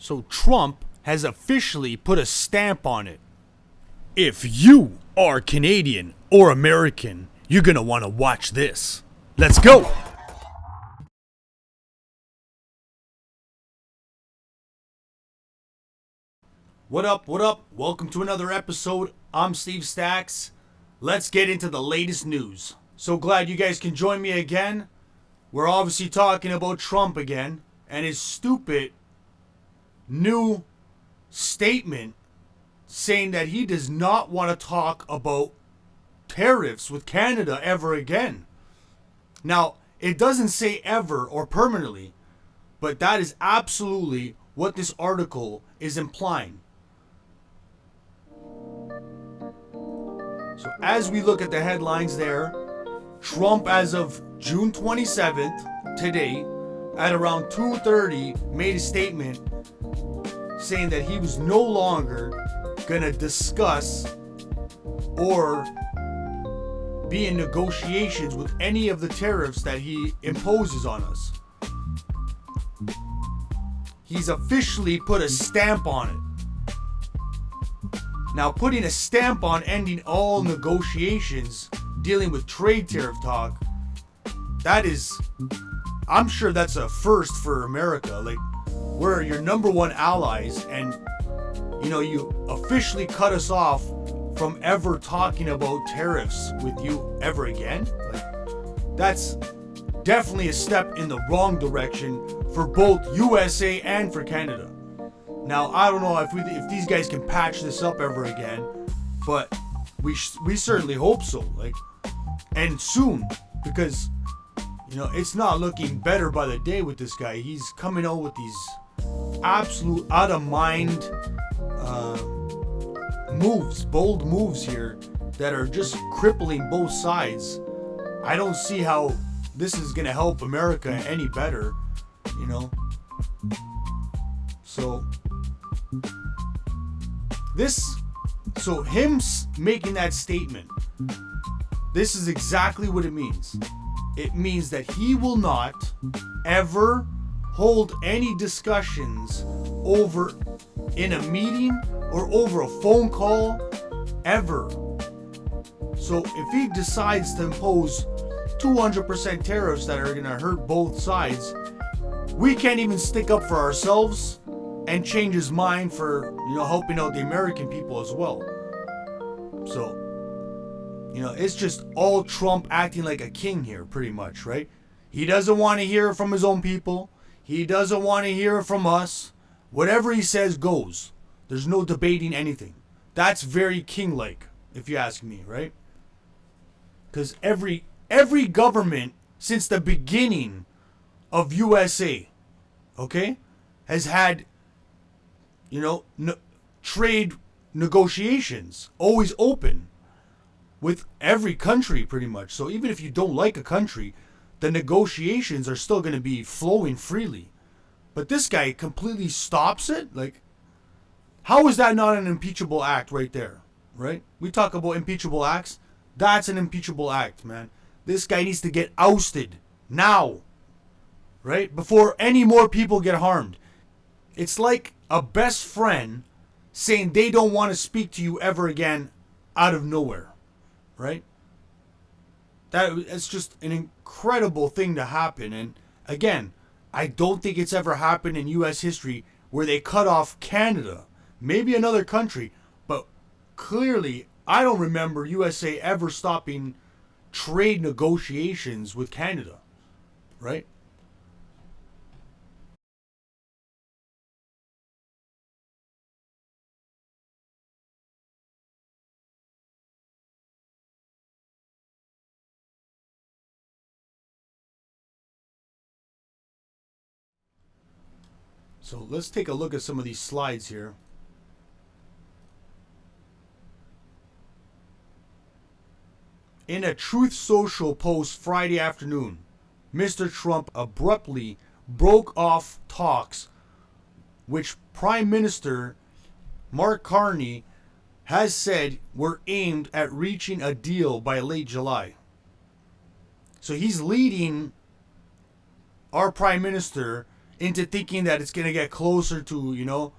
So Trump has officially put a stamp on it. If you are Canadian or American, you're gonna want to watch this. Let's go! What up, what up? Welcome to another episode. I'm Steve Stacks. Let's get into the latest news. So glad you guys can join me again. We're obviously talking about Trump again and his stupid new statement saying that he does not want to talk about tariffs with Canada ever again. Now, it doesn't say ever or permanently, but that is absolutely what this article is implying. So as we look at the headlines there, Trump as of June 27th, today, at around 2:30, made a statement saying that he was no longer going to discuss or be in negotiations with any of the tariffs that he imposes on us. He's officially put a stamp on it. Now, putting a stamp on ending all negotiations dealing with trade tariff talk, that is, I'm sure that's a first for America. Like, we're your number one allies, and you officially cut us off from ever talking about tariffs with you ever again. Like, that's definitely a step in the wrong direction for both USA and for Canada. Now, I don't know if these guys can patch this up ever again, but we certainly hope so. Like, and soon, because it's not looking better by the day with this guy. He's coming out with these absolute out of mind bold moves here that are just crippling both sides. I don't see how this is gonna help America any better, So him making that statement, this is exactly what it means. It means that he will not ever hold any discussions over in a meeting or over a phone call ever. So if he decides to impose 200% tariffs that are going to hurt both sides, we can't even stick up for ourselves and change his mind for helping out the American people as well. So it's just all Trump acting like a king here, pretty much, right? He doesn't want to hear from his own people. He doesn't want to hear from us. Whatever he says goes. There's no debating anything. That's very king-like, if you ask me, right? Because every government since the beginning of USA, okay, has had, trade negotiations always open with every country pretty much. So even if you don't like a country, the negotiations are still going to be flowing freely. But this guy completely stops it. Like, how is that not an impeachable act right there, right? We talk about impeachable acts. That's an impeachable act, man. This guy needs to get ousted now, right? Before any more people get harmed. It's like a best friend saying they don't want to speak to you ever again out of nowhere, right? It's just an incredible thing to happen. And again, I don't think it's ever happened in U.S. history where they cut off Canada, maybe another country, but clearly I don't remember USA ever stopping trade negotiations with Canada, right? So let's take a look at some of these slides here. In a Truth Social post Friday afternoon, Mr. Trump abruptly broke off talks which Prime Minister Mark Carney has said were aimed at reaching a deal by late July. So he's leading our Prime Minister into thinking that it's going to get closer to,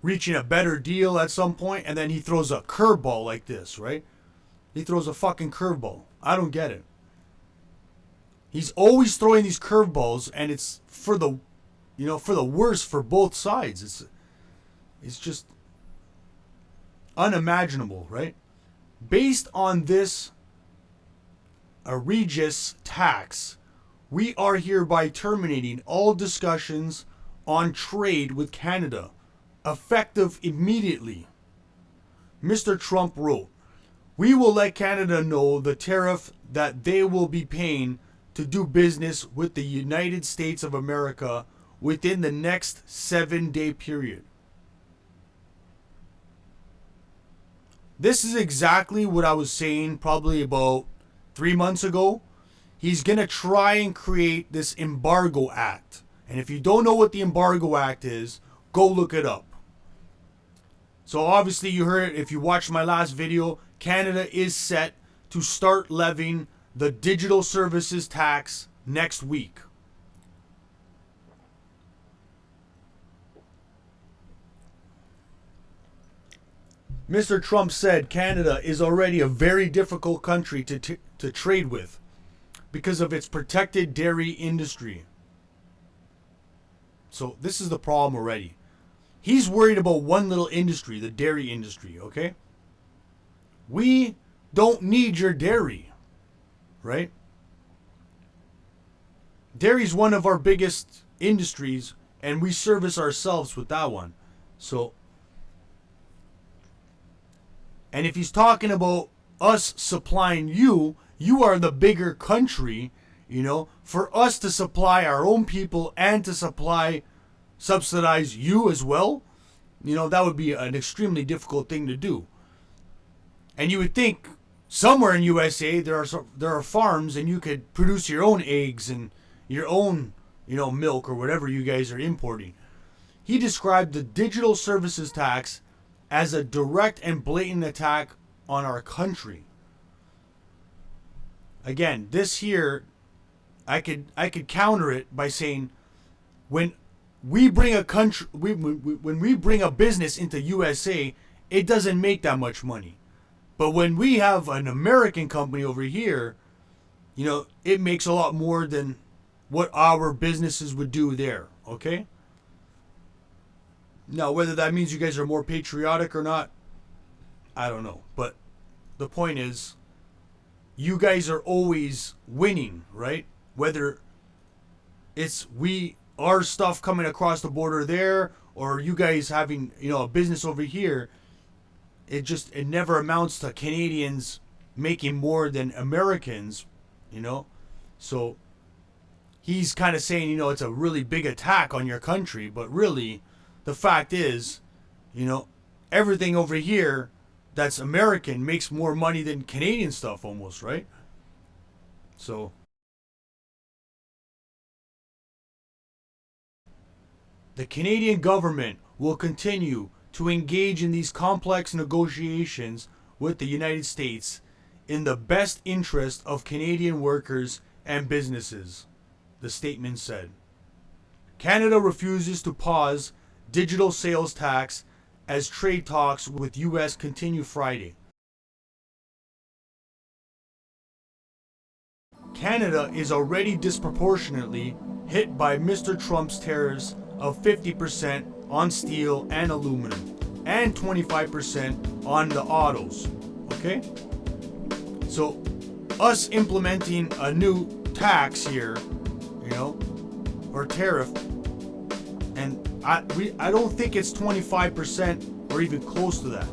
reaching a better deal at some point, and then he throws a curveball like this, right? He throws a fucking curveball. I don't get it. He's always throwing these curveballs, and it's for the worse for both sides. It's just unimaginable, right? Based on this egregious tax, we are hereby terminating all discussions on trade with Canada, effective immediately. Mr. Trump wrote, "We will let Canada know the tariff that they will be paying to do business with the United States of America within the next 7-day period." This is exactly what I was saying probably about 3 months ago. He's going to try and create this Embargo Act. And if you don't know what the Embargo Act is, go look it up. So obviously you heard, if you watched my last video, Canada is set to start levying the digital services tax next week. Mr. Trump said Canada is already a very difficult country to trade with because of its protected dairy industry. So this is the problem already. He's worried about one little industry, the dairy industry, okay? We don't need your dairy, right? Dairy is one of our biggest industries, and we service ourselves with that one. So, and if he's talking about us supplying you, you are the bigger country, for us to supply our own people and to subsidize you as well, that would be an extremely difficult thing to do. And you would think somewhere in USA there are farms and you could produce your own eggs and your own, milk or whatever you guys are importing. He described the digital services tax as a direct and blatant attack on our country. Again, this here, I could counter it by saying, when we bring when we bring a business into USA, it doesn't make that much money. But when we have an American company over here, it makes a lot more than what our businesses would do there, okay? Now, whether that means you guys are more patriotic or not, I don't know. But the point is, you guys are always winning, right? Whether it's our stuff coming across the border there, or you guys having, a business over here, it never amounts to Canadians making more than Americans, So he's kind of saying, it's a really big attack on your country, but really, the fact is, everything over here that's American makes more money than Canadian stuff almost, right? So the Canadian government will continue to engage in these complex negotiations with the United States in the best interest of Canadian workers and businesses, the statement said. Canada refuses to pause digital sales tax as trade talks with U.S. continue Friday. Canada is already disproportionately hit by Mr. Trump's tariffs of 50% on steel and aluminum and 25% on the autos. Okay? So, us implementing a new tax here, or tariff, and I don't think it's 25% or even close to that.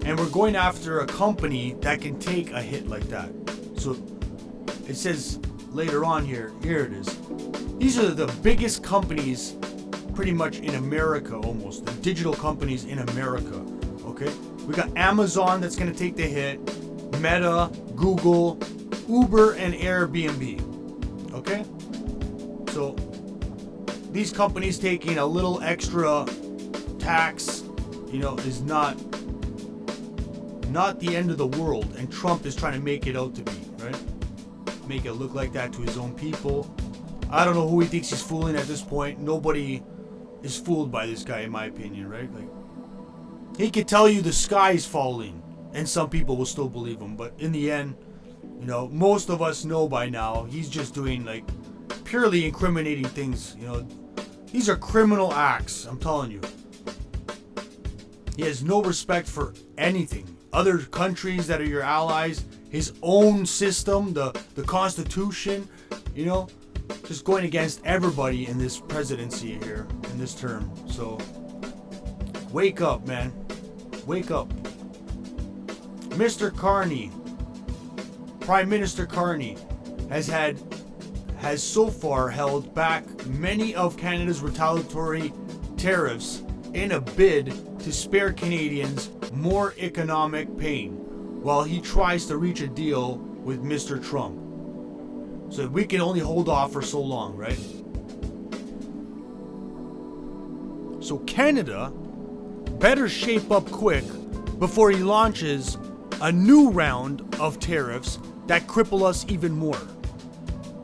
And we're going after a company that can take a hit like that. So it says later on here it is. These are the biggest companies pretty much in America, almost. The digital companies in America. Okay? We got Amazon that's going to take the hit, Meta, Google, Uber, and Airbnb. Okay? So these companies taking a little extra tax, is not the end of the world, and Trump is trying to make it out to be, right? Make it look like that to his own people. I don't know who he thinks he's fooling at this point. Nobody is fooled by this guy, in my opinion, right? Like, he could tell you the sky's falling, and some people will still believe him. But in the end, you know, most of us know by now he's just doing like purely incriminating things. You know, these are criminal acts. I'm telling you. He has no respect for anything. Other countries that are your allies, his own system, the Constitution, you know, just going against everybody in this presidency here, in this term. So, wake up, man. Wake up. Mr. Carney, Prime Minister Carney, has so far held back many of Canada's retaliatory tariffs in a bid to spare Canadians more economic pain while he tries to reach a deal with Mr. Trump. So we can only hold off for so long, right? So Canada better shape up quick before he launches a new round of tariffs that cripple us even more.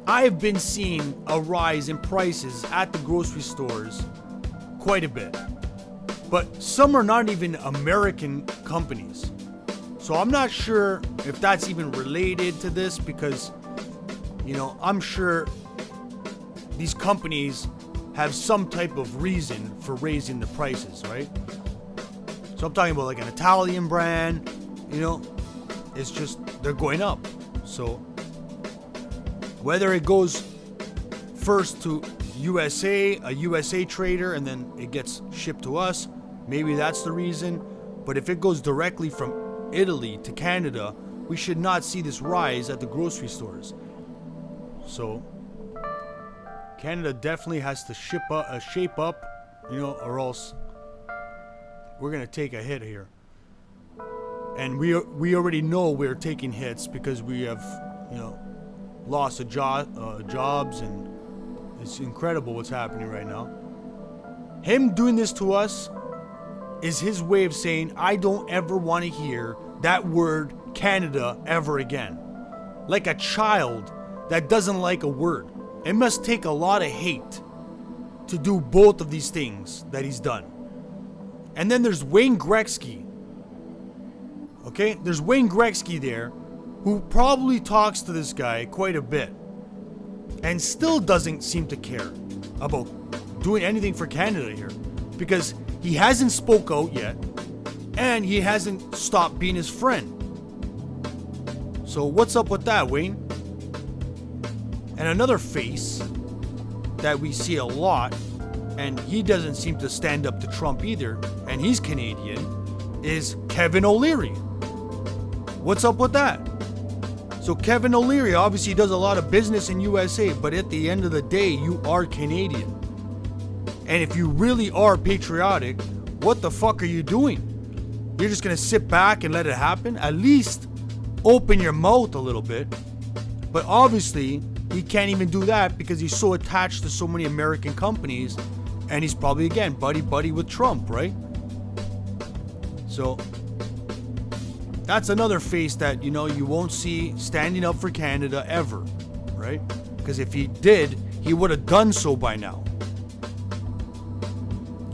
I've been seeing a rise in prices at the grocery stores quite a bit. But some are not even American companies. So I'm not sure if that's even related to this because, you know, I'm sure these companies have some type of reason for raising the prices, right? So I'm talking about like an Italian brand, you know, it's just, they're going up. So whether it goes first to a USA trader, and then it gets shipped to us, maybe that's the reason. But if it goes directly from Italy to Canada, we should not see this rise at the grocery stores. So Canada definitely has to shape up, you know, or else we're gonna take a hit here. And we already know we're taking hits because we have, you know, loss of jobs, and it's incredible what's happening right now. Him doing this to us is his way of saying, I don't ever want to hear that word Canada ever again. Like a child that doesn't like a word. It must take a lot of hate to do both of these things that he's done. And then there's Wayne Gretzky. Okay? There's Wayne Gretzky there who probably talks to this guy quite a bit and still doesn't seem to care about doing anything for Canada here because he hasn't spoke out yet and he hasn't stopped being his friend. So what's up with that, Wayne? And another face that we see a lot, and he doesn't seem to stand up to Trump either, and he's Canadian, is Kevin O'Leary. What's up with that? So Kevin O'Leary obviously does a lot of business in USA, but at the end of the day, you are Canadian. And if you really are patriotic, what the fuck are you doing? You're just gonna sit back and let it happen? At least open your mouth a little bit. But obviously, he can't even do that because he's so attached to so many American companies, and he's probably, again, buddy with Trump, right? So that's another face that, you know, you won't see standing up for Canada ever, right? Because if he did, he would have done so by now.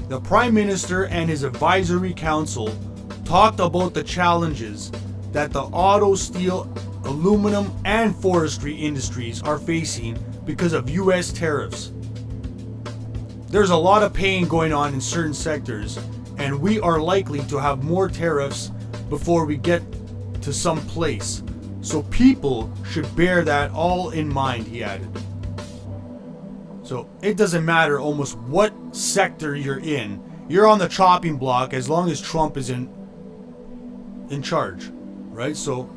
The Prime Minister and his advisory council talked about the challenges that the auto, steel, aluminum, and forestry industries are facing because of US tariffs. There's a lot of pain going on in certain sectors, and we are likely to have more tariffs before we get to some place. So people should bear that all in mind, he added. So it doesn't matter almost what sector you're in. You're on the chopping block as long as Trump is in charge, right? So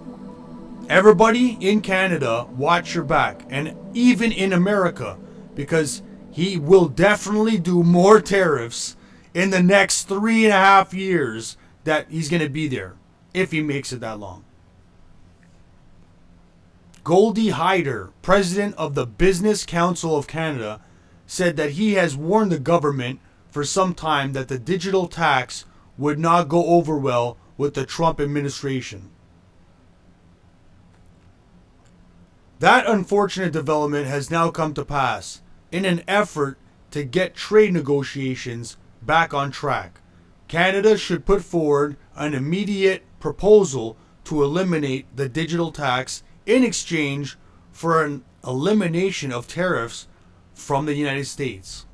everybody in Canada, watch your back, and even in America, because he will definitely do more tariffs in the next 3.5 years that he's going to be there, if he makes it that long. Goldie Hyder, president of the Business Council of Canada, said that he has warned the government for some time that the digital tax would not go over well with the Trump administration. That unfortunate development has now come to pass, in an effort to get trade negotiations back on track. Canada should put forward an immediate proposal to eliminate the digital tax in exchange for an elimination of tariffs from the United States.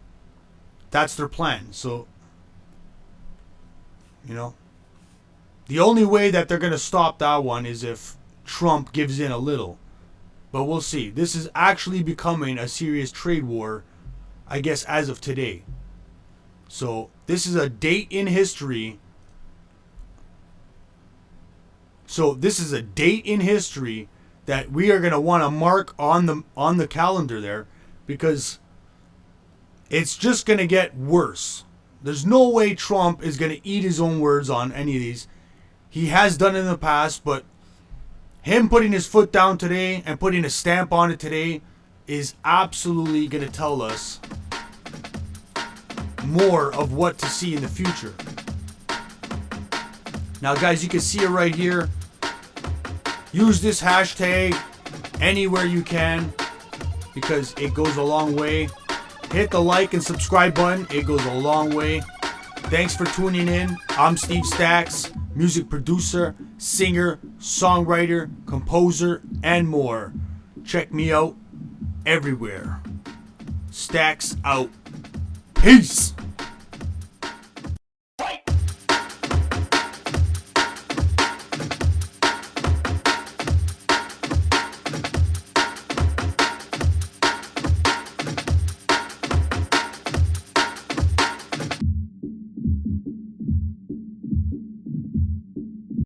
That's their plan. So, the only way that they're going to stop that one is if Trump gives in a little. But we'll see. This is actually becoming a serious trade war, I guess, as of today. So this is a date in history. That we are going to want to mark on the calendar there, because it's just going to get worse. There's no way Trump is going to eat his own words on any of these. He has done it in the past, but him putting his foot down today and putting a stamp on it today is absolutely going to tell us more of what to see in the future. Now, guys, you can see it right here. Use this hashtag anywhere you can, because it goes a long way. Hit the like and subscribe button. It goes a long way. Thanks for tuning in. I'm Steve Stacks, music producer, singer, songwriter, composer, and more. Check me out everywhere. Stacks out. Peace.